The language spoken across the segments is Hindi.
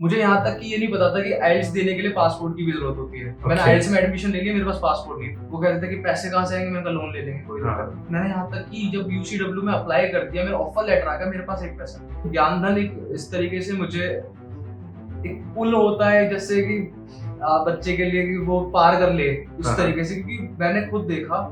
मुझे यहाँ तक कि ये नहीं पता था कि आइल्स देने के लिए पासपोर्ट की भी जरूरत होती है। मैंने आइल्स में एडमिशन ले लिया, मेरे पास पासपोर्ट नहीं। वो कहते थे कि पैसे कहाँ से आएंगे, मैंने कहा लोन ले लेंगे, कोई दिक्कत नहीं। मैंने यहाँ तक कि जब UCW में अप्लाई कर दिया, मेरा ऑफर लेटर आ गया, मेरे पास एक पैसा। ज्ञानधन एक इस तरीके से मुझे एक पुल होता है जैसे कि बच्चे के लिए कि वो पार कर ले, उस तरीके से। क्योंकि मैंने खुद देखा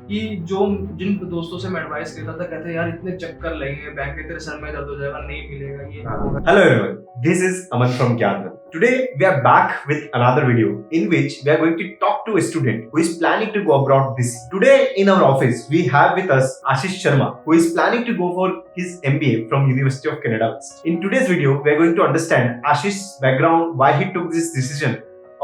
कि जो जिन दोस्तों से मैं एडवाइस लेता था, कहते यार इतने चक्कर लगेंगे, बैंक के तेरे सर में दर्द हो जाएगा, नहीं मिलेगा ये। Hello everyone, this is Aman from Gyandhan. Today we are back with another video in which we are going to talk to a student who is planning to go abroad this year. Today in our office we have with us Ashish Sharma, who is planning to go for his MBA from University of Canada West. In today's video we are going to understand Ashish's background, why he took this decision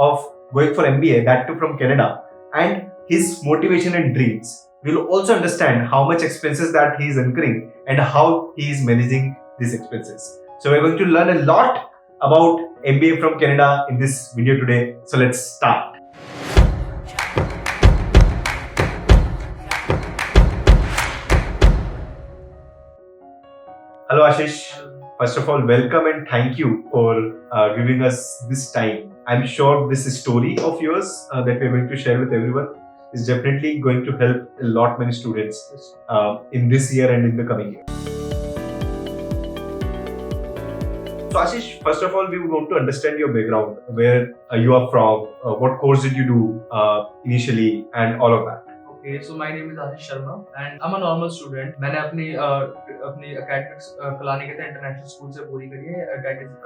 of going for MBA, that too from Canada, and his motivation and dreams. We'll also understand how much expenses that he is incurring and how he is managing these expenses. So we're going to learn a lot about MBA from Canada in this video today. So let's start. Hello Ashish. First of all, welcome and thank you for giving us this time. I'm sure this story of yours that we're going to share with everyone is definitely going to help a lot many students in this year and in the coming year. So Ashish, first of all, we want to understand your background, where you are from, what course did you do initially, and all of that. Okay, so my name is Ashish Sharma and I'm a normal student. मैंने अपनी academics कलानिकेतन इंटरनेशनल स्कूल से पूरी करी है।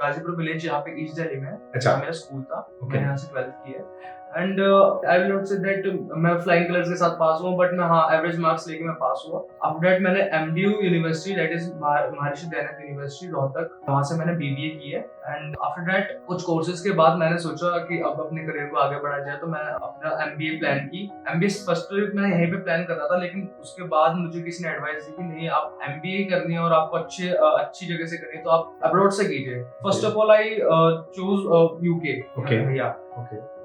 गाजीपुर विलेज यहाँ पे ईस्ट दिल्ली में है। अच्छा, मेरा स्कूल था। मैंने यहाँ से 12th की है। And I will not say that मैं फ्लाइंग कलर्स के साथ पास हुआ, बट मैं एवरेज मार्क्स लेके मैं पास हुआ। आफ्टर दैट मैंने MDU university, that is Maharshi Dayanand university Rohtak, वहाँ से मैंने BBA की है। एंड आफ्टर दैट कुछ कोर्सेज के बाद मैंने सोचा कि अब अपने करियर को आगे बढ़ाया जाए, तो मैंने अपना MBA प्लान की। MBA फर्स्ट मैं यहीं पे प्लान कर रहा था, लेकिन उसके बाद मुझे किसी ने एडवाइस दी कि नहीं, आप MBA करनी है और आपको अच्छी जगह से करनी है तो आप अब्रॉड से कीजिए। First of all I choose UK। भैया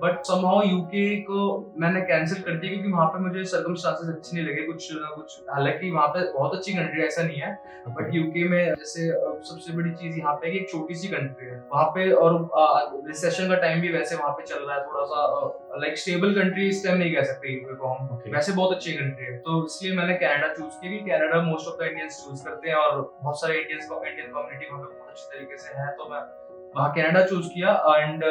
बट समहाउ UK को मैंने कैंसिल कर दिया क्योंकि वहाँ पे मुझे सर्कमस्टांसेस अच्छे नहीं लगे कुछ ना कुछ। हालांकि वहाँ पे बहुत अच्छी कंट्री है, ऐसा नहीं है, बट UK में जैसे सबसे बड़ी चीज यहाँ पे एक छोटी सी कंट्री है वहाँ पे, और रिसेशन का टाइम भी वैसे वहाँ पे चल रहा है थोड़ा सा। लाइक स्टेबल कंट्री इस टाइम नहीं कह सकते UK को हम। वैसे बहुत अच्छी कंट्री है, तो इसलिए मैंने कनाडा चूज किया। Canada most of the Indians choose करते हैं और बहुत सारे इंडियन कम्युनिटी वहाँ पे बहुत अच्छे तरीके से है, तो मैं वहाँ कनाडा चूज किया। एंड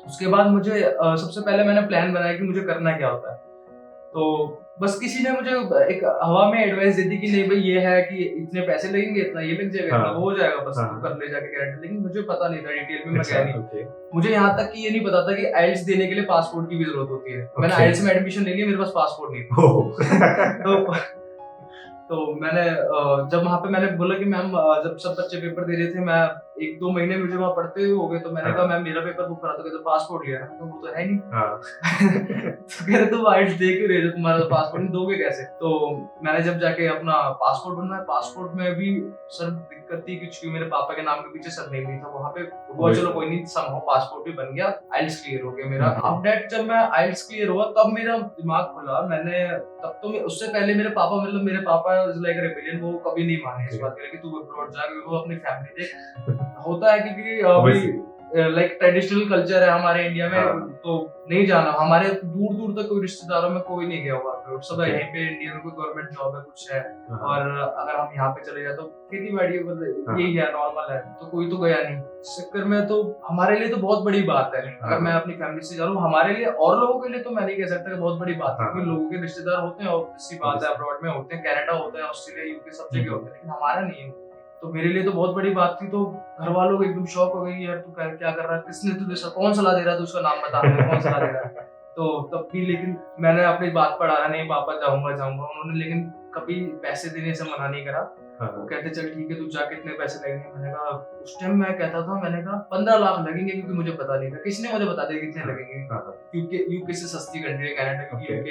उसके बाद मुझे सबसे पहले मैंने प्लान बनाया कि मुझे करना क्या होता है। तो बस किसी ने मुझे एक हवा में एडवाइस दे दी कि नहीं भाई ये है कि इतने पैसे लगेंगे, इतना ये लग जाएगा, इतना वो हो जाएगा, बस तू कर ले जाके कनाडा। लेकिन मुझे पता नहीं था, डिटेल में मैं गया नहीं। मुझे यहाँ तक कि ये नहीं पता था कि आइल्स देने के लिए पासपोर्ट की भी जरूरत होती है। मैंने आइल्स में एडमिशन ले लिया, मेरे पास पासपोर्ट नहीं था। तो मैंने जब वहाँ पे मैंने बोला कि मैम जब सब बच्चे पेपर दे रहे थे, मैं 1-2 महीने मुझे वहाँ पढ़ते हुए हो गए, तो मैंने कहा मैम मेरा पेपर बुक करा, तो पासपोर्ट लिया है, तो वो तो है नहीं। तो कह रहे तुम आइल्स दे क्यों रहे हो, तुम्हारा पासपोर्ट नहीं दोगे कैसे। तो मैंने जब जाके अपना पासपोर्ट बनवाया, पासपोर्ट में भी सर दिक्कत थी क्योंकि मेरे पापा के नाम के पीछे सरनेम नहीं था वहाँ पे। वो चलो कोई नहीं, समहाउ पासपोर्ट भी बन गया, आइल्स क्लियर हो गया मेरा। आफ्टर दैट जब मैं आइल्स क्लियर हुआ तब मेरा दिमाग खुला। मैंने तब तो उससे पहले मेरे पापा लाइक रेबेलियन, वो कभी नहीं माने इस बात के लिए कि तू अब्रॉड जा, क्योंकि वो अपनी फैमिली देख होता है क्योंकि लाइक ट्रेडिशनल कल्चर है हमारे इंडिया में, तो नहीं जाना। हमारे दूर दूर तक कोई रिश्तेदारों में कोई नहीं गया हुआ अब्रॉड, सब यहीं पे इंडिया में कोई गवर्नमेंट जॉब है कुछ है, और अगर हम यहाँ पे चले जाए तो खेती बाड़ी यही है, नॉर्मल है, तो कोई तो गया नहीं इस चक्कर में। तो हमारे लिए तो बहुत बड़ी बात है अगर मैं अपनी फैमिली से जा रहा हूँ। हमारे लिए और लोगों के लिए तो मैं नहीं कह सकता कि बहुत बड़ी बात है, क्योंकि लोगों के रिश्तेदार होते हैं, ऑब्वियसली बात है, अब्रॉड में होते हैं, कनाडा होते हैं, ऑस्ट्रेलिया, UK सब जगह होते हैं, लेकिन हमारा नहीं है। तो मेरे लिए तो बहुत बड़ी बात थी। तो घर वालों को एकदम शॉक हो गई, यार तू क्या कर रहा है, किसने तुझे कौन सलाह दे रहा है, उसका नाम बता, कौन सलाह दे रहा है। तो तब भी लेकिन मैंने अपनी बात पढ़ाया नहीं, पापा जाऊंगा उन्होंने लेकिन कभी पैसे देने से मना नहीं करा। वो कहते चल ठीक है तू जा, कितने पैसे लगेंगे। मैंने कहा उस टाइम मैं कहता था, मैंने कहा 15 लाख लगेंगे, क्योंकि मुझे पता नहीं था, किसी ने मुझे बता दिया कितने लगेंगे। UK से सस्ती कंट्री है कनाडा, क्योंकि UK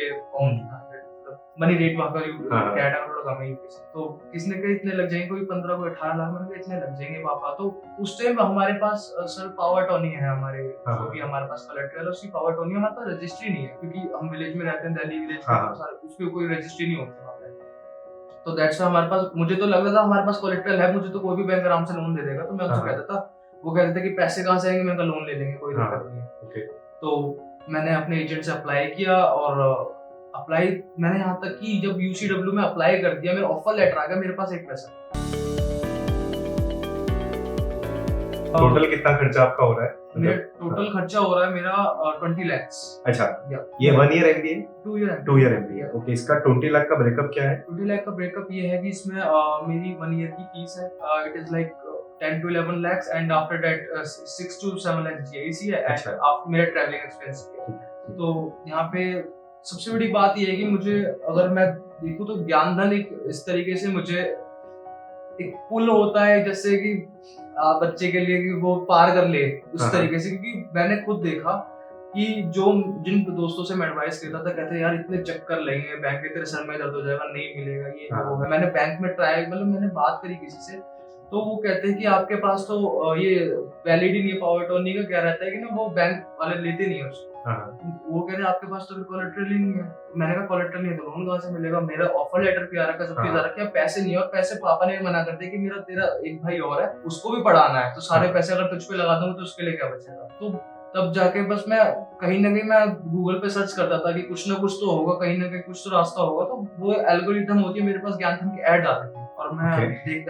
मनी रेट वहाँ का कनाडा में थोड़ा कम है UK से। तो किसने कहा इतने लग जाएंगे, कोई 15 कोई 18 लाख, मैंने कहा इतने लग जाएंगे पापा। तो उस टाइम हमारे पास सर पावर टर्नी है, हमारे जो भी हमारे पास कलेक्टर है उसकी पावर टर्नी, हमारे पास रजिस्ट्री नहीं है, क्योंकि हम विलेज में रहते हैं, दिल्ली विलेज में, उसकी कोई रजिस्ट्री नहीं होती वहाँ पे। तो दैट्स हमारे पास, मुझे तो लग रहा था हमारे पास कोलेक्टर है, मुझे तो कोई भी बैंक आराम से लोन दे देगा। तो मैं उनसे कहता था वो कह रहे थे कि पैसे कहाँ से आएंगे, मैंने कहा लोन ले लेंगे, कोई हाँ, दिक्कत नहीं है। okay. तो मैंने अपने एजेंट से अप्लाई किया और अप्लाई मैंने यहाँ तक कि जब UCW में अप्लाई कर दिया, मेरा ऑफर लेटर आ गया, मेरे पास एक पैसा। टोटल कितना खर्चा आपका हो रहा है? मेरा टोटल खर्चा हो रहा है मेरा 20 lakhs। अच्छा, Yeah. ये 1 year MBA, 2 year 2 year MBA, okay. इसका 20 लाख का ब्रेकअप क्या है? 20 लाख का ब्रेकअप ये है कि इसमें मेरी 1 year की फीस है, it is like 10 to 11 lakhs and after that 6 to 7 lakhs GIC है, अच्छा। एंड आफ्टर मेरा ट्रैवलिंग एक्सपेंस है। तो यहाँ पे सबसे बड़ी बात ये है कि मुझे, अगर मैं देखूँ तो ज्ञानधन एक इस तरीके से मुझे एक पुल होता है, जैसे कि बच्चे के लिए कि वो पार कर ले उस हाँ। तरीके से, क्योंकि मैंने खुद देखा कि जो जिन दोस्तों से मैं एडवाइस लेता था, कहते यार इतने चक्कर लेंगे बैंक के, तेरे सर में दर्द हो जाएगा, नहीं मिलेगा, ये हाँ। वो है। मैंने बैंक में ट्राई, मतलब मैंने बात करी किसी से, तो वो कहते हैं कि आपके पास तो ये वैलिड ही नहीं है, पावर अटॉर्नी का क्या रहता है कि ना वो बैंक वाले लेते नहीं है उसको। हाँ। वो कह रहे हैं आपके पास तो कोलेटरल ही नहीं है। मैंने कहा कोलेटरल नहीं है तो लोन कहाँ से मिलेगा? मेरा ऑफर लेटर भी आ रखा है, सब चीज आ रखी है, पैसे नहीं है, और पैसे पापा ने मना कर दिया कि मेरा तेरा एक भाई और है, उसको भी पढ़ाना है, तो सारे हाँ। पैसे अगर तुझ पे लगा दूंगा तो उसके लिए क्या बचेगा? तो तब जाके बस मैं कहीं ना कहीं मैं गूगल पे सर्च करता था कि कुछ ना कुछ तो होगा, कहीं ना कहीं कुछ तो रास्ता होगा। तो वो एल्गोरिथम होती है, मेरे पास ज्ञानधन की एड्स आते थे और मैं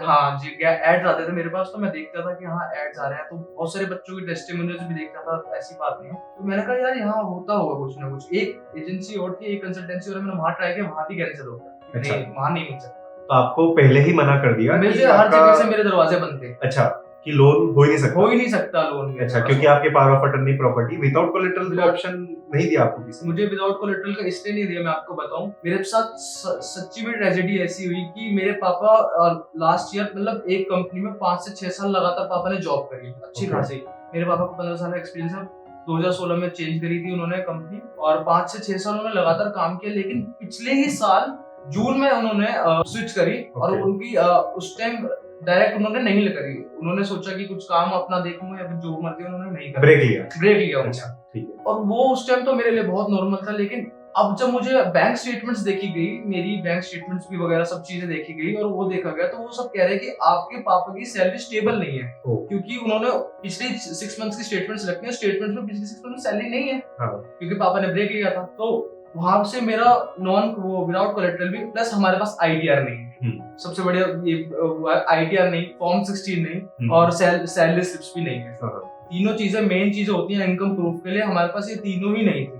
हाँ जी, एड्स आते थे मेरे पास, तो मैं देखता था कि हाँ एड्स आ रहे हैं, तो बहुत सारे बच्चों की टेस्टिमोनियल्स भी देखता था, ऐसी बात नहीं है। तो मैंने कहा यार यहाँ होता होगा कुछ ना कुछ। एक एजेंसी और थी, एक कंसल्टेंसी और, मैंने वहाँ ट्राई किया, वहाँ भी कैंसिल हो गया। अच्छा। नहीं, वहाँ नहीं मिल सकता। तो आपको पहले ही मना कर दिया? मुझे हर जगह से मेरे दरवाजे बंद थे। अच्छा, कि लोन हो ही नहीं सकता? हो ही नहीं सकता लोन। अच्छा, क्योंकि आपके power of attorney property without collateral का ऑप्शन नहीं दिया आपको किसी? मुझे विदाउट कोलेटरल का इसलिए नहीं दिया, मैं आपको बताऊं। मेरे साथ सच्ची में ट्रेजेडी ऐसी हुई कि मेरे पापा लास्ट ईयर, मतलब एक कंपनी में 5 से 6 साल लगातार पापा ने जॉब करी, अच्छी खासी। मेरे पापा को 15 साल का एक्सपीरियंस है। 2016 में चेंज करी थी उन्होंने कंपनी, और 5 से 6 साल उन्होंने लगातार काम किया, लेकिन पिछले ही साल जून में उन्होंने स्विच करी। और उनकी उस टाइम डायरेक्ट उन्होंने नहीं करी, उन्होंने सोचा कि कुछ काम अपना देखूंगा या फिर जो मर्जी, उन्होंने नहीं करा, ब्रेक लिया अच्छा, ठीक है। और वो उस टाइम तो मेरे लिए बहुत नॉर्मल था। लेकिन अब जब मुझे बैंक स्टेटमेंट्स देखी गई, मेरी बैंक स्टेटमेंट्स भी वगैरह सब चीजें देखी गई और वो देखा गया, तो वो सब कह रहे हैं कि आपके पापा की सैलरी स्टेबल नहीं है, क्योंकि उन्होंने पिछले 6 मंथ्स की स्टेटमेंट्स रखी है, स्टेटमेंट्स में पिछले 6 मंथ में सैलरी नहीं है, क्योंकि पापा ने ब्रेक लिया था। तो वहां से मेरा वो विदाउट कोलेटरल भी, प्लस हमारे पास ITR नहीं है, सबसे बढ़िया ये ITR नहीं, फॉर्म 16 नहीं, और सैलरी स्लिप्स भी नहीं है। तीनों चीजें मेन चीजें होती हैं इनकम प्रूफ के लिए, हमारे पास ये तीनों ही नहीं थी।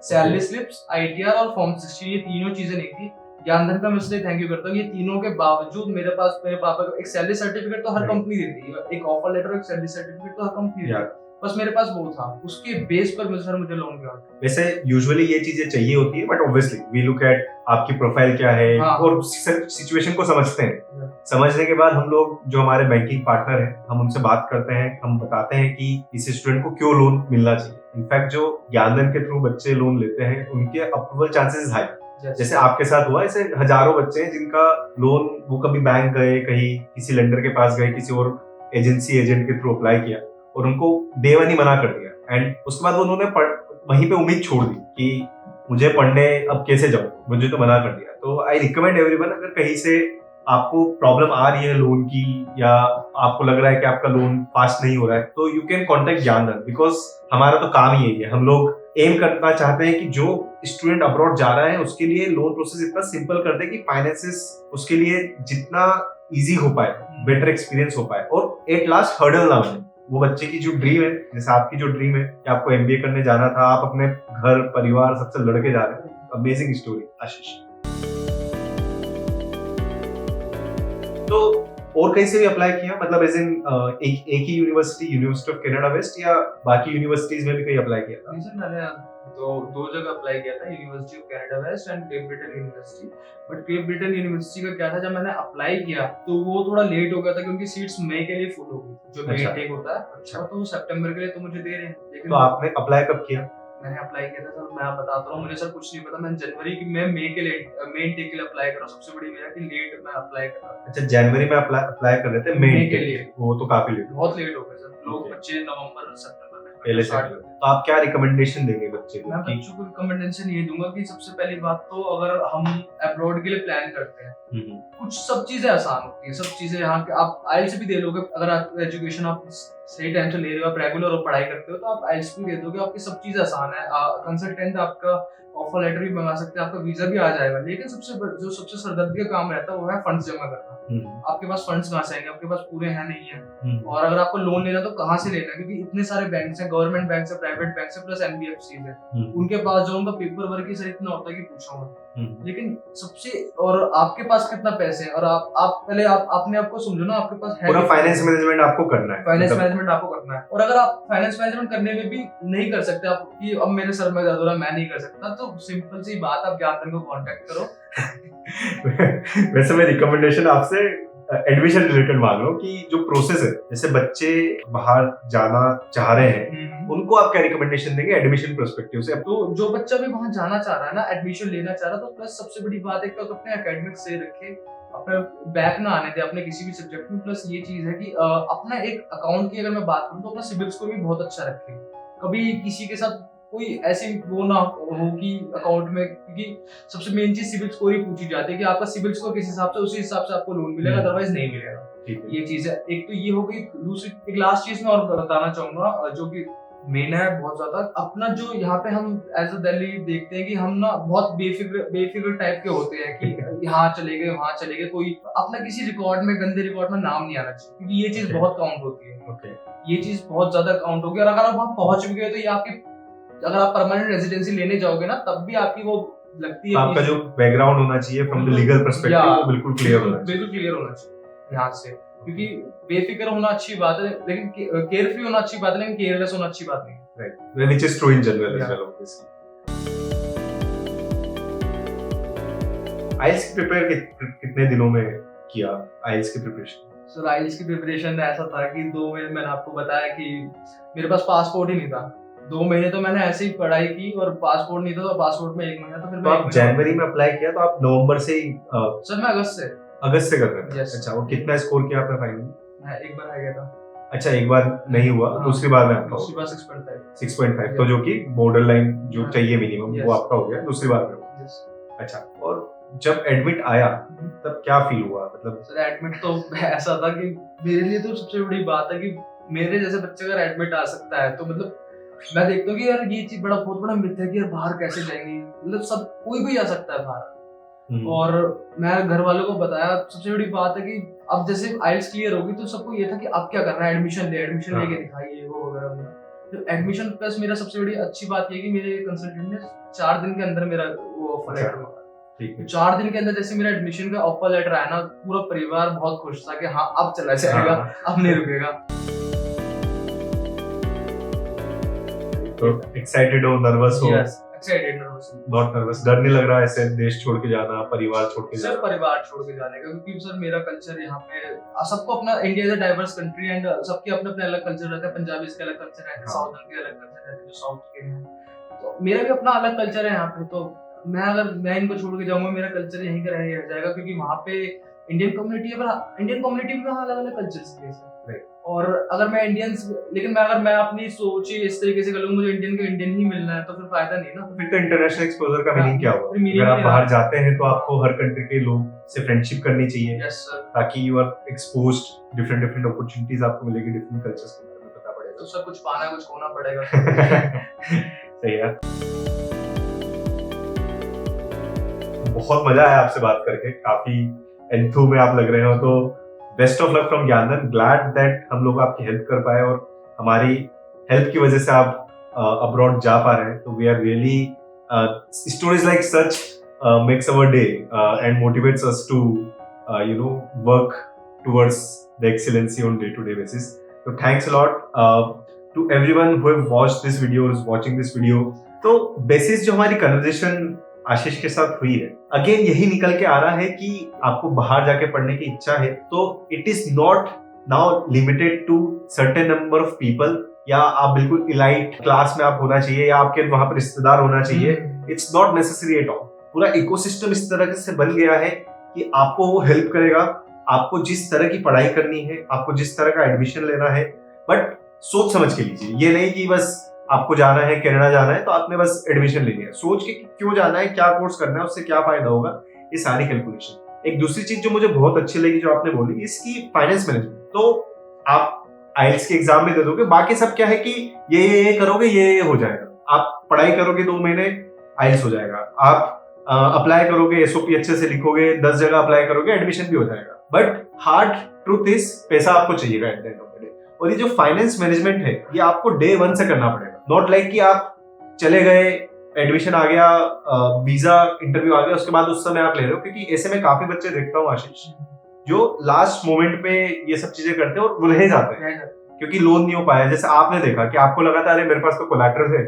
सैलरी स्लिप्स, ITR और फॉर्म 16, ये तीनों चीजें नहीं थी। ज्ञानधन का मैं इसलिए थैंक यू करता हूँ, ये तीनों के बावजूद मेरे पापा का एक सैलरी सर्टिफिकेट तो हर कंपनी देती है, एक ऑफर लेटर, एक सैलरी सर्टिफिकेट तो हर कंपनी देती है, बस मेरे पास वो था, उसके बेस पर मुझे लोन दिया। वैसे यूजुअली ये चीजें चाहिए होती है, but obviously we look at आपकी प्रोफाइल क्या है, और सिचुएशन को समझते हैं। समझने के बाद हम लोग, जो हमारे बैंकिंग पार्टनर हैं, हम उनसे बात करते हैं, हम बताते हैं कि इस स्टूडेंट को क्यों लोन मिलना चाहिए। इनफैक्ट जो ज्ञानधन के थ्रू बच्चे लोन लेते हैं, उनके अप्रूवल चांसेस हाई, जैसे आपके साथ हुआ, ऐसे हजारों बच्चे हैं जिनका लोन, वो कभी बैंक गए, कहीं किसी लेंडर के पास गए, किसी और एजेंसी एजेंट के थ्रू अप्लाई किया और उनको डे वन ही मना कर दिया, एंड उसके बाद उन्होंने वहीं पे उम्मीद छोड़ दी कि मुझे पढ़ने अब कैसे जाऊं, मुझे तो मना कर दिया। तो आई रिकमेंड एवरीवन, अगर कहीं से आपको प्रॉब्लम आ रही है लोन की, या आपको लग रहा है कि आपका लोन पास नहीं हो रहा है, तो you can contact Gyandhan, because हमारा तो काम ही यही है। हम लोग एम करना चाहते हैं कि जो स्टूडेंट अब्रॉड जा रहा है उसके लिए लोन प्रोसेस इतना सिंपल कर दे कि फाइनेंसेस उसके लिए जितना इजी हो पाए, बेटर एक्सपीरियंस हो पाए, और एट लास्ट हर्डल ना बने। वो बच्चे की जो ड्रीम है, जैसे आपकी जो ड्रीम है कि आपको MBA करने जाना था, आप अपने घर परिवार सबसे लड़के जा रहे हैं। अमेजिंग स्टोरी आशीष। तो और कहीं से भी अप्लाई किया, मतलब एज इन एक ही यूनिवर्सिटी ऑफ कनाडा वेस्ट, या बाकी यूनिवर्सिटीज में भी कहीं अप्लाई किया था? मैंने दो जगह अप्लाई किया था, university of Canada west and Cape Breton university. But Cape Breton university का क्या था, जब मैंने अप्लाई किया तो वो थोड़ा लेट हो गया था, क्योंकि सीट्स मई के लिए फुल हो गई, जो मई टेक होता है। अच्छा, तो सितंबर के लिए तो मुझे दे रहे हैं, लेकिन तो आपने अप्लाई कब किया? मैंने अप्लाई किया था सर, मैं बताता हूँ, मुझे सर कुछ नहीं पता। मैंने जनवरी की मई के लिए मेन टेक के लिए अप्लाई करा। सबसे बड़ी वजह कि लेट मैं अप्लाई कर रहा। अच्छा, जनवरी में अप्लाई कर रहे थे मेन के लिए? वो तो काफी लेट, बहुत लेट हो गया सर। लोग बच्चे नवंबर सितंबर में पहले से start करते हैं। तो आप क्या रिकमेंडेशन देंगे बच्चे को मैं कि बच्चों को रिकमेंडेशन ये दूंगा कि सबसे पहली बात तो अगर हम अब्रॉड के लिए प्लान करते हैं, कुछ सब चीजें आसान होती है, सब चीजें यहाँ के आप आइल्स भी दे लोगे, अगर आप एजुकेशन आप सही टाइम से ले रहे हो, आप रेगुलर पढ़ाई करते हो तो आप आइल्स भी दे दोगे, आपकी सब चीजें आसान है, कंसल्टेंट आपका ऑफर लेटर भी मंगा सकते हैं, आपका वीजा भी आ जाएगा। लेकिन जो सबसे सरदर्दी का काम रहता है वो है फंड्स जमा करना। आपके पास फंड्स कहाँ से आएंगे, आपके पास पूरे हैं नहीं है, और अगर आपको लोन लेना तो कहाँ से लेना है, क्योंकि इतने सारे बैंक्स हैं, गवर्नमेंट बैंक है, प्राइवेट बैंक है, प्लस एनबीएफसी है, उनके पास जो उनका पेपर वर्क ही सर इतना होता है कि पूछो मत। लेकिन सबसे, और आपके पास कितना पैसे हैं, और आप पहले आप अपने आप को समझो ना, आपके पास है पूरा फाइनेंस मैनेजमेंट आपको करना है, फाइनेंस मैनेजमेंट आपको करना है। और अगर आप फाइनेंस मैनेजमेंट करने में भी नहीं कर सकते, आप कि अब मेरे सर में दर्द हो रहा है मैं नहीं कर सकता, तो सिंपल सी बात, आप ज्ञानधन को कांटेक्ट करो। वैसे मैं रिकमेंडेशन आपसे एडमिशन रिलेटेड मांग रहा हूँ कि जो प्रोसेस है, जैसे बच्चे बाहर जाना चाह रहे हैं उनको आप क्या रिकमेंडेशन देंगे एडमिशन पर्सपेक्टिव से? तो जो बच्चा भी वहां जाना चाह रहा है ना, एडमिशन लेना चाह रहा है, तो प्लस सबसे बड़ी बात है कि अपने एकेडमिक से रखे, अपने बैक ना आने दे अपने किसी भी सब्जेक्ट में। प्लस ये चीज है कि अपना एक अकाउंट की अगर मैं बात करूँ तो अपना सिबिल स्कोर भी बहुत अच्छा रखे। कभी किसी के साथ कोई ऐसी वो ना हो कि अकाउंट में, क्योंकि सबसे मेन चीज सिबिल स्कोर ही पूछी जाती है कि आपका सिबिल स्कोर किस हिसाब से, उसी हिसाब से आपको लोन मिलेगा, अदरवाइज नहीं मिलेगा। ये चीज है, एक तो ये हो गई। दूसरी एक लास्ट चीज मैं और बताना चाहूंगा जो कि मेन है बहुत ज्यादा, अपना जो यहाँ पे हम एज अ दिल्ली देखते हैं कि हम ना बहुत बेफिक्र टाइप के होते हैं कि यहाँ चले गए वहां चले गए, कोई अपना किसी रिकॉर्ड में, गंदे रिकॉर्ड में नाम नहीं आना चाहिए, क्योंकि ये चीज बहुत काउंट होती है। ये चीज बहुत ज्यादा काउंट होगी, और अगर आप वहां पहुंच भी गए तो ये आपकी, अगर आप परमानेंट रेजिडेंसी लेने जाओगे ना तब भी आपकी वो लगती है, आपका जो बैकग्राउंड होना चाहिए फ्रॉम द लीगल पर्सपेक्टिव वो बिल्कुल क्लियर होना चाहिए, बिल्कुल क्लियर होना चाहिए यहाँ से। क्योंकि बेफिक्र होना अच्छी बात है, लेकिन केयरफ्री होना अच्छी बात है, लेकिन केयरलेस होना अच्छी बात नहीं है। Right, which is true in general as well obviously. IELTS की प्रिपेयर कितने दिनों में किया आइल्स की प्रिपरेशन? सर आइल्स की प्रिपरेशन ऐसा था कि 2 महीने, मैंने आपको बताया कि मेरे पास पासपोर्ट ही नहीं था, 2 महीने तो मैंने ऐसे ही पढ़ाई की, और पासपोर्ट नहीं था तो पासपोर्ट में 1 महीना, तो फिर तो आप जनवरी में अप्लाई किया, तो आप नवंबर से ही? सर मैं अगस्त से कर रहे थे। अच्छा, और कितना स्कोर किया आपने फाइनली? मैं एक बार आ गया था। अच्छा, एक बार नहीं हुआ, दूसरी बार में आपका दूसरी बार 6.5, तो जो कि बॉर्डर लाइन जो चाहिए मिनिमम वो आपका हो गया दूसरी बार में। अच्छा, और जब एडमिट आया तब क्या फील हुआ? मतलब सर एडमिट तो ऐसा था कि मेरे लिए तो सबसे बड़ी बात है कि मेरे जैसे बच्चे अगर एडमिट आ सकता है तो मतलब मैं देखता हूँ कि यार ये चीज बहुत बड़ा मिथ है कि यार बाहर कैसे जाएंगे, मतलब सब कोई भी आ सकता है बाहर। और मैं घर वालों को बताया, सबसे बड़ी बात है कि अब जैसे आइल्स क्लियर होगी तो सबको ये था कि अब क्या करना है, एडमिशन लेके दिखाइए वो वगैरह। तो एडमिशन प्लस मेरा सबसे बड़ी अच्छी बात ये कि मेरे कंसल्टेंट ने 4 दिन के अंदर मेरा वो ऑफर लेटर मंगाया। 4 दिन के अंदर जैसे मेरा एडमिशन का ऑफर लेटर आया ना, पूरा परिवार बहुत खुश था कि हाँ अब चला जाएगा, अब नहीं रुकेगा। तो एक्साइटेड हो, नर्वस हो? एक्साइटेड, नर्वस, नॉट नर्वस, डर नहीं लग रहा ऐसे देश छोड़ के जाना, परिवार छोड़ के जाना? सर परिवार छोड़ के जाने का, क्योंकि सर मेरा कल्चर यहाँ पे सबको अपना, India is a diverse country and सबके अपने अपने अलग कल्चर रहते हैं। पंजाबी के अलग कल्चर रहते हैं, साउथर्न के अलग कल्चर रहते हैं, जो साउथ के हैं, तो मेरा भी अपना अलग कल्चर है यहाँ पे। तो मैं इनको छोड़ के जाऊंगा, मेरा कल्चर यहीं का रह जाएगा, क्योंकि वहाँ पे इंडियन कम्युनिटी है, पर इंडियन कम्युनिटी में अलग अलग कल्चर्स है। और अगर मैं इंडियंस, लेकिन अगर मैं अपनी सोच ही इस तरीके से कर लूँ मुझे इंडियन का इंडियन ही मिलना है, तो फिर फायदा नहीं ना। फिर तो इंटरनेशनल एक्सपोजर का मीनिंग क्या हुआ? अगर आप बाहर जाते हैं तो आपको हर कंट्री के लोग से फ्रेंडशिप करनी चाहिए। यस सर, ताकि you are exposed, different opportunities आपको मिलेगी, डिफरेंट कल्चर्स के बारे में पता पड़ेगा। तो सर कुछ पाना कुछ खोना पड़ेगा। सही है। बहुत मजा आया आपसे बात करके, काफी एंथू में आप लग रहे हो, तो best of luck from Gyandhan. Glad that हम लोग आपकी हेल्प कर पाए, और हमारी हेल्प की वजह से आप अब्रॉड जा पा रहे हैं। तो we are really, stories like such makes our day and motivates us to work towards the excellency on day to day basis. तो thanks a lot to everyone who have watched this video, is watching this video. तो बेसिस जो हमारी कन्वर्सेशन आशीष के साथ हुई है, अगेन यही निकल के आ रहा है कि आपको बाहर जाके पढ़ने की इच्छा है तो it is not now limited to certain number of people, या आप बिल्कुल इलाइट क्लास में आप होना चाहिए, या आपके वहां पर रिश्तेदार होना चाहिए। It's not necessary at all. पूरा इकोसिस्टम इस तरह से बन गया है कि आपको वो हेल्प करेगा, आपको जिस तरह की पढ़ाई करनी है, आपको जिस तरह का एडमिशन लेना है। बट सोच समझ के लीजिए। ये नहीं कि बस आपको जाना है, कनाडा जाना है तो आपने बस एडमिशन ले लिया। सोच के कि क्यों जाना है, क्या कोर्स करना है, उससे क्या फायदा होगा, ये सारी कैलकुलेशन। एक दूसरी चीज जो मुझे बहुत अच्छी लगी जो आपने बोली, इसकी फाइनेंस मैनेजमेंट। तो आप आईएलटीएस के एग्जाम में दे दोगे, बाकी सब क्या है कि ये करोगे, ये हो जाएगा। आप पढ़ाई करोगे 2 महीने, आईएलटीएस हो जाएगा। आप अप्लाई करोगे, एसओपी अच्छे से लिखोगे, 10 जगह अप्लाई करोगे, एडमिशन भी हो जाएगा। बट हार्ड ट्रूथ इज पैसा आपको चाहिएगा at the end of the day. और ये जो फाइनेंस मैनेजमेंट है, ये आपको डे 1 से करना पड़ेगा। नॉट लाइक कि आप चले गए, एडमिशन आ गया, वीजा इंटरव्यू आ गया, उसके बाद उस समय आप ले रहे हो। क्योंकि ऐसे में काफी बच्चे देखता हूँ आशीष, जो लास्ट मोमेंट पे ये सब चीजें करते हैं और उलझे जाते हैं क्योंकि लोन नहीं हो पाया। जैसे आपने देखा कि आपको लगा था अरे मेरे पास तो कोलैटरल है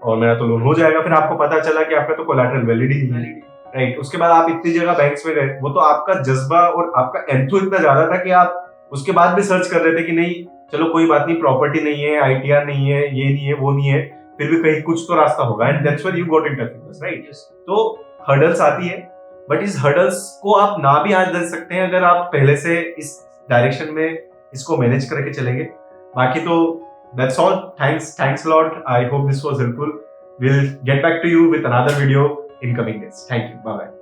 और मेरा तो लोन हो जाएगा, फिर आपको पता चला कि आपका तो कोलैटरल वैलिड ही नहीं है, राइट। उसके बाद आप इतनी जगह बैंक्स में गए, वो तो आपका जज्बा और आपका एंथू इतना ज्यादा था कि आप उसके बाद भी सर्च कर रहे थे कि नहीं चलो कोई बात नहीं, प्रॉपर्टी नहीं है, आईटीआर नहीं है, ये नहीं है, वो नहीं है, फिर भी कहीं कुछ तो रास्ता होगा। And that's why you got in touch with us, right. तो हर्डल्स आती है, बट इस हर्डल्स को आप ना भी आज दे सकते हैं अगर आप पहले से इस डायरेक्शन में इसको मैनेज करके चलेंगे। बाकी तो that's all. Thanks a lot. I hope this was helpful. We'll get back to you with another video in coming days. Thank you. Bye bye.